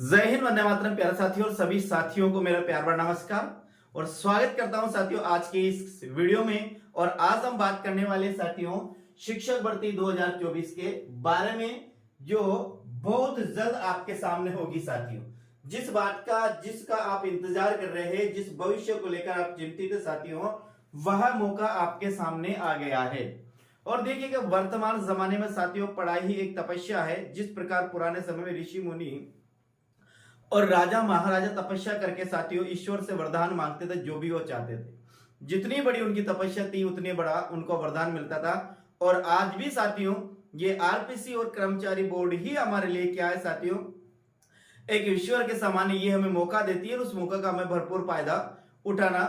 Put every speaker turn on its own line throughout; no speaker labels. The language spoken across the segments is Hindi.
जय हिंद, वंदे मातरम। प्यारे साथियों और सभी साथियों को मेरा प्यार भरा नमस्कार और स्वागत करता हूं साथियों आज के इस वीडियो में। और आज हम बात करने वाले साथियों शिक्षक भर्ती 2024 के बारे में, जो बहुत जल्द आपके सामने होगी साथियों। जिसका आप इंतजार कर रहे हैं, जिस भविष्य को लेकर आप चिंतित है साथियों, वह मौका आपके सामने आ गया है। और देखिएगा, वर्तमान जमाने में साथियों पढ़ाई ही एक तपस्या है। जिस प्रकार पुराने समय में ऋषि मुनि और राजा महाराजा तपस्या करके साथियों ईश्वर से वरदान मांगते थे, जो भी वो चाहते थे। जितनी बड़ी उनकी तपस्या थी उतनी बड़ा उनको वरदान मिलता था। और आज भी साथियों ये आरपीसी और कर्मचारी बोर्ड ही हमारे लिए क्या है साथियों, एक ईश्वर के समान ये हमें मौका देती है और उस मौका का हमें भरपूर फायदा उठाना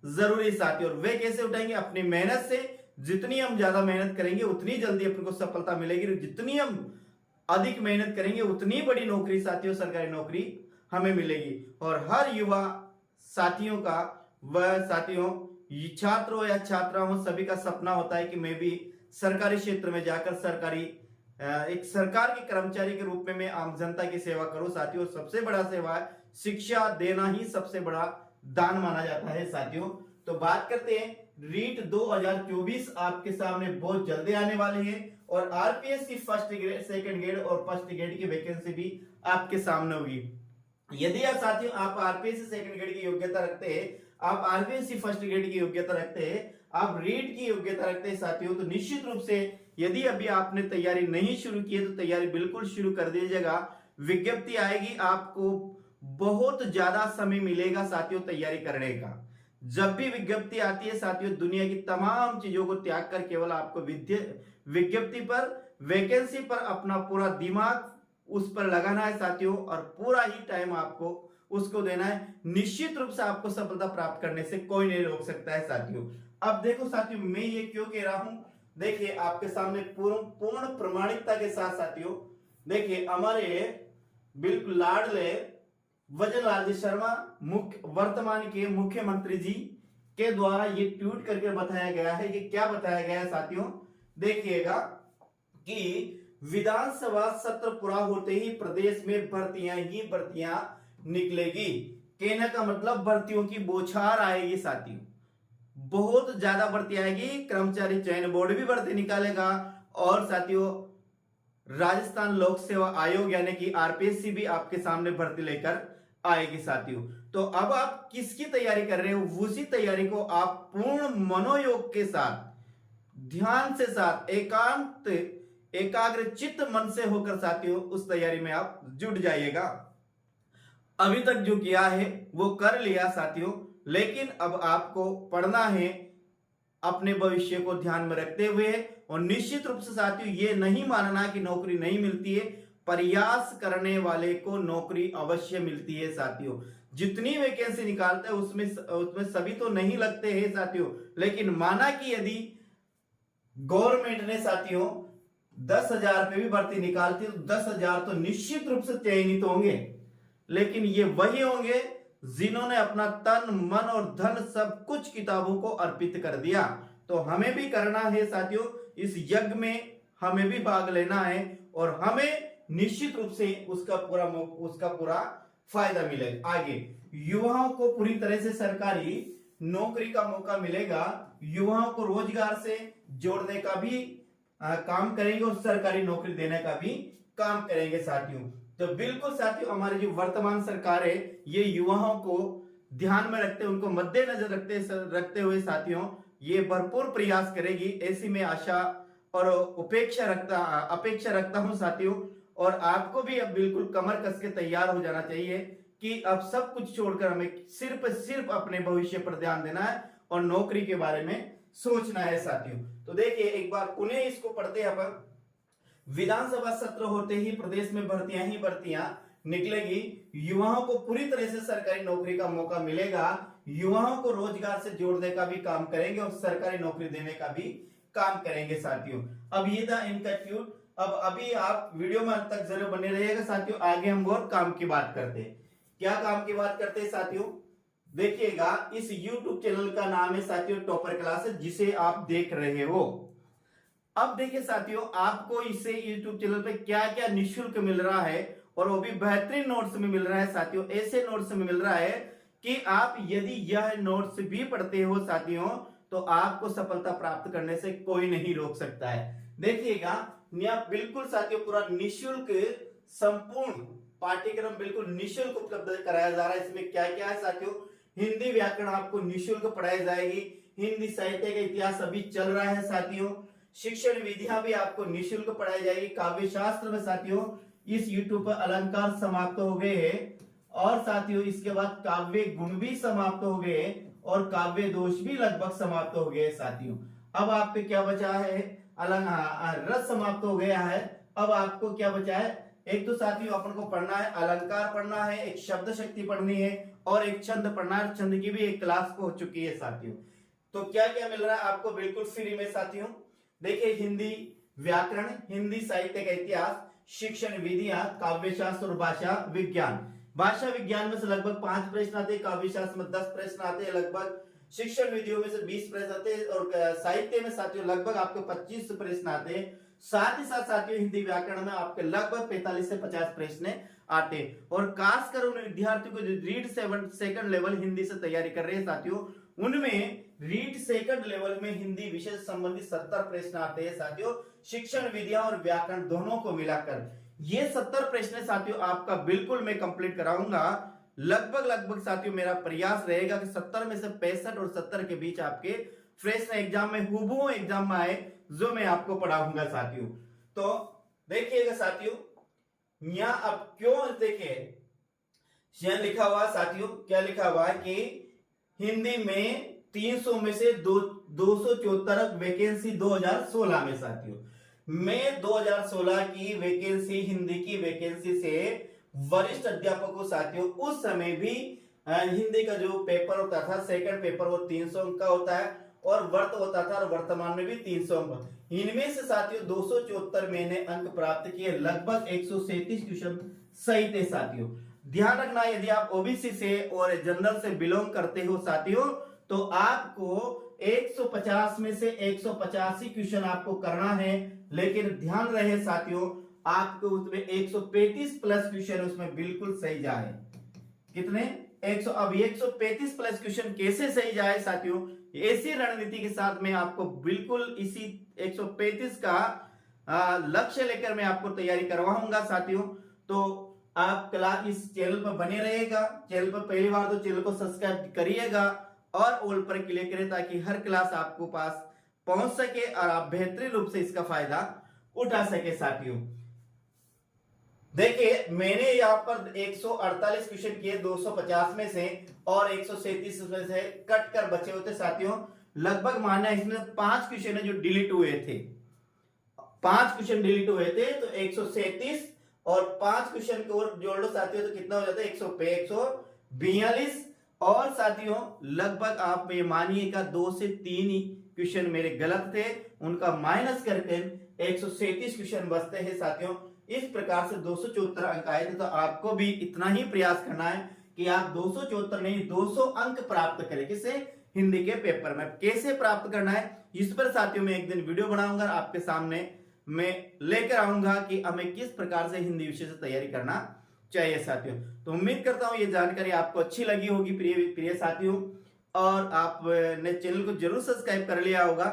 जरूरी साथियों। और वे कैसे उठाएंगे? अपनी मेहनत से। जितनी हम ज्यादा मेहनत करेंगे उतनी जल्दी अपने को सफलता मिलेगी। जितनी हम अधिक मेहनत करेंगे उतनी बड़ी नौकरी साथियों, सरकारी नौकरी हमें मिलेगी। और हर युवा साथियों का, वह साथियों छात्रों या छात्राओं सभी का सपना होता है कि मैं भी सरकारी क्षेत्र में जाकर एक सरकार के कर्मचारी के रूप में मैं आम जनता की सेवा करूं साथियों। सबसे बड़ा सेवा है शिक्षा देना, ही सबसे बड़ा दान माना जाता है साथियों। तो बात करते हैं, रीट 2024 आपके सामने बहुत जल्दी आने वाली है। और RPSC first grade, second grade और फर्स्ट ग्रेड की वैकेंसी भी आपके सामने होगी। यदि आप साथियों आप आरपीएससी सेकंड ग्रेड की योग्यता रखते हैं, आप आरपीएससी फर्स्ट ग्रेड की योग्यता रखते हैं, आप रीट की योग्यता रखते हैं साथियों, तो निश्चित रूप से यदि अभी आपने तैयारी नहीं शुरू की है तो तैयारी बिल्कुल शुरू कर दीजिएगा। विज्ञप्ति आएगी, आपको बहुत ज्यादा समय मिलेगा साथियों तैयारी करने का। जब भी विज्ञप्ति आती है साथियों, दुनिया की तमाम चीजों को त्याग कर केवल आपको विज्ञप्ति पर, वैकेंसी पर अपना पूरा दिमाग उस पर लगाना है साथियों। और पूरा ही टाइम आपको उसको देना है। निश्चित रूप से आपको सफलता प्राप्त करने से कोई नहीं रोक सकता है साथियों। अब देखो साथियों, मैं ये क्यों कह रहा हूं, देखिए आपके सामने पूर्ण प्रमाणिकता के साथ साथियों, देखिए हमारे बिल्कुल लाडले वजनलाल जी शर्मा वर्तमान के मुख्यमंत्री जी के द्वारा ये ट्वीट करके बताया गया है। कि क्या बताया गया है साथियों, देखिएगा कि विधानसभा सत्र पूरा होते ही प्रदेश में भर्तियां निकलेगी। कहने का मतलब भर्तियों की बौछार आएगी साथियों, बहुत ज्यादा भर्ती आएगी। कर्मचारी चयन बोर्ड भी भर्ती निकालेगा और साथियों राजस्थान लोक सेवा आयोग यानी कि आरपीएससी भी आपके सामने भर्ती लेकर आएगी साथियों। तो अब आप किसकी तैयारी कर रहे हो, उसी तैयारी को आप पूर्ण मनोयोग के साथ, ध्यान से साथ, एकाग्र चित्त मन से होकर साथियों उस तैयारी में आप जुट जाइएगा। अभी तक जो किया है वो कर लिया साथियों, लेकिन अब आपको पढ़ना है अपने भविष्य को ध्यान में रखते हुए। और निश्चित रूप से साथियों ये नहीं मानना कि नौकरी नहीं मिलती है, प्रयास करने वाले को नौकरी अवश्य मिलती है साथियों। जितनी वैकेंसी निकालते हैं उसमें सभी तो नहीं लगते हैं साथियों, लेकिन माना कि यदि गवर्नमेंट ने साथियों 10,000 पे भी भर्ती निकालती है तो 10,000 तो निश्चित रूप से चयनित होंगे। लेकिन ये वही होंगे जिन्होंने अपना तन मन और धन सब कुछ किताबों को अर्पित कर दिया। तो हमें भी करना है साथियों, इस यज्ञ में हमें भी भाग लेना है और हमें निश्चित रूप से उसका पूरा फायदा मिलेगा। आगे युवाओं को पूरी तरह से सरकारी नौकरी का मौका मिलेगा। युवाओं को रोजगार से जोड़ने का भी काम करेंगे और सरकारी नौकरी देने का भी काम करेंगे साथियों। तो बिल्कुल साथियों हमारी जो वर्तमान सरकार है ये युवाओं को ध्यान में रखते, उनको मद्देनजर रखते हुए साथियों ये भरपूर प्रयास करेगी, ऐसी मैं आशा और अपेक्षा रखता हूं साथियों। और आपको भी अब बिल्कुल कमर कस के तैयार हो जाना चाहिए कि अब सब कुछ छोड़कर हमें सिर्फ अपने भविष्य पर ध्यान देना है और नौकरी के बारे में सोचना है साथियों। तो देखिए एक बार उन्हें इसको पढ़ते हैं अपन। विधानसभा सत्र होते ही प्रदेश में भर्तियां निकलेगी। युवाओं को पूरी तरह से सरकारी नौकरी का मौका मिलेगा। युवाओं को रोजगार से जोड़ने का भी काम करेंगे और सरकारी नौकरी देने का भी काम करेंगे साथियों। अब ये था इनका ट्वीट। अब अभी आप वीडियो में अंत तक जरूर बने रहिएगा साथियों। आगे हम और काम की बात करते हैं। क्या काम की बात करते हैं साथियों, देखिएगा इस YouTube चैनल का नाम है साथियों टॉपर क्लासेस, जिसे आप देख रहे हो। अब देखिए साथियों आपको इससे YouTube चैनल पे क्या क्या निःशुल्क मिल रहा है और वो भी बेहतरीन नोट्स में मिल रहा है साथियों। ऐसे नोट्स में मिल रहा है कि आप यदि यह नोट्स भी पढ़ते हो साथियों तो आपको सफलता प्राप्त करने से कोई नहीं रोक सकता है। देखिएगा यह बिल्कुल साथियों पूरा निःशुल्क संपूर्ण पाठ्यक्रम बिल्कुल निःशुल्क उपलब्ध कराया जा रहा है। इसमें क्या क्या है साथियों, हिंदी व्याकरण आपको निःशुल्क पढ़ाई जाएगी, हिंदी साहित्य का इतिहास अभी चल रहा है साथियों, शिक्षण विधियां भी आपको निःशुल्क पढ़ाई जाएगी। काव्य शास्त्र में साथियों इस यूट्यूब पर अलंकार समाप्त हो गए हैं और साथियों इसके बाद काव्य गुण भी समाप्त हो गए और काव्य दोष भी लगभग समाप्त हो गए साथियों। अब आपके क्या बचा है, रस समाप्त हो गया है। अब आपको क्या बचा है, एक तो साथियों अपन को पढ़ना है अलंकार पढ़ना है, एक शब्द शक्ति पढ़नी है और एक छंद पढ़ना है। छंद की भी एक क्लास हो चुकी है साथियों। तो क्या क्या मिल रहा है आपको बिल्कुल फ्री में साथियों। देखिए हिंदी व्याकरण, हिंदी साहित्य का इतिहास, शिक्षण विधियां, काव्य शास्त्र और भाषा विज्ञान। भाषा विज्ञान में से लगभग 5 प्रश्न आते हैं, काव्य शास्त्र में 10 प्रश्न आते हैं, लगभग शिक्षण विधियों में से 20 प्रश्न आते हैं और साहित्य में साथियों लगभग आपको 25 प्रश्न आते हैं। साथ ही साथ साथियों हिंदी व्याकरण में आपके लगभग 45 से 50 प्रश्न आते हैं। और खासकर उन विद्यार्थियों को जो रीड सेकंड लेवल हिंदी से तैयारी कर रहे हैं साथियों, उनमें रीड सेकंड लेवल में हिंदी विषय से संबंधित 70 प्रश्न आते हैं साथियों, शिक्षण विधियां और व्याकरण दोनों को मिलाकर। ये 70 प्रश्न साथियों आपका बिल्कुल मैं कंप्लीट कराऊंगा। लगभग साथियों मेरा प्रयास रहेगा कि 70 में से 65 और 70 के बीच आपके प्रश्न एग्जाम में हुबहू एग्जाम में आए, जो मैं आपको पढ़ाऊंगा साथियों। तो देखिएगा साथियों यहां अब क्यों, देखिए यहां लिखा हुआ साथियों, क्या लिखा हुआ है कि हिंदी में 300 में से 274 वैकेंसी 2016 में साथियों। मैं 2016 की वैकेंसी, हिंदी की वैकेंसी से वरिष्ठ अध्यापकों साथियों, उस समय भी हिंदी का जो पेपर होता था सेकंड पेपर वो 300 अंक का होता है और वर्त होता था और वर्तमान में भी 300 अंक। इनमें से साथियों 274 मैंने अंक प्राप्त किए, लगभग 137 क्वेश्चन सही थे साथियों। ध्यान रखना यदि आप ओबीसी से और जनरल से बिलोंग करते हो साथियों तो आपको 150 में से 185 क्वेश्चन आपको करना है, लेकिन ध्यान रहे साथियों आपको उसमें 135 प्लस क्वेश्चन उसमें बिल्कुल सही जाए। कितने 100, अब 135 प्लस क्वेश्चन कैसे सही जाए साथियों, ऐसी रणनीति के साथ मैं आपको बिल्कुल इसी 135 का लक्ष्य लेकर मैं आपको तैयारी करवाऊंगा साथियों। तो आप क्लास इस चैनल पर बने रहेगा, चैनल पर पहली बार तो चैनल को सब्सक्राइब करिएगा और ऑल पर क्लिक करें ताकि हर क्लास आपको पास पहुंच सके और आप बेहतरीन रूप से इसका फायदा उठा सके साथियों। देखिए मैंने यहाँ पर 148 क्वेश्चन किए 250 में से और 137 में से कट कर बचे होते साथियों। लगभग मानना इसमें 5 क्वेश्चन है जो डिलीट हुए थे, 5 क्वेश्चन डिलीट हुए थे तो 137 और 5 क्वेश्चन को जोड़ लो साथियों तो कितना हो जाता है 142 और साथियों लगभग आप ये मानिएगा 2 से 3 क्वेश्चन मेरे गलत थे, उनका माइनस करके 137 क्वेश्चन बचते हैं साथियों। इस प्रकार से 274 अंक आए थे। तो आपको भी इतना ही प्रयास करना है कि आप 274 नहीं 200 अंक प्राप्त करें, किसे, हिंदी के पेपर में। कैसे प्राप्त करना है इस पर साथियों मैं एक दिन वीडियो बनाऊंगा, आपके सामने मैं लेकर आऊंगा कि हमें किस प्रकार से हिंदी विषय से तैयारी करना चाहिए साथियों। तो उम्मीद करता हूं ये जानकारी आपको अच्छी लगी होगी प्रिय साथियों, और आपने चैनल को जरूर सब्सक्राइब कर लिया होगा।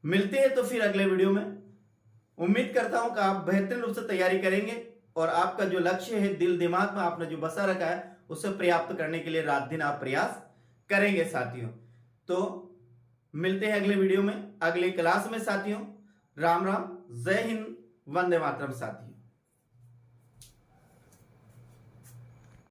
मिलते हैं तो फिर अगले वीडियो में। उम्मीद करता हूं कि आप बेहतरीन रूप से तैयारी करेंगे और आपका जो लक्ष्य है दिल दिमाग में आपने जो बसा रखा है उसे प्राप्त करने के लिए रात दिन आप प्रयास करेंगे साथियों। तो मिलते हैं अगले वीडियो में, अगली क्लास में साथियों। राम राम, जय हिंद, वंदे मातरम साथियों।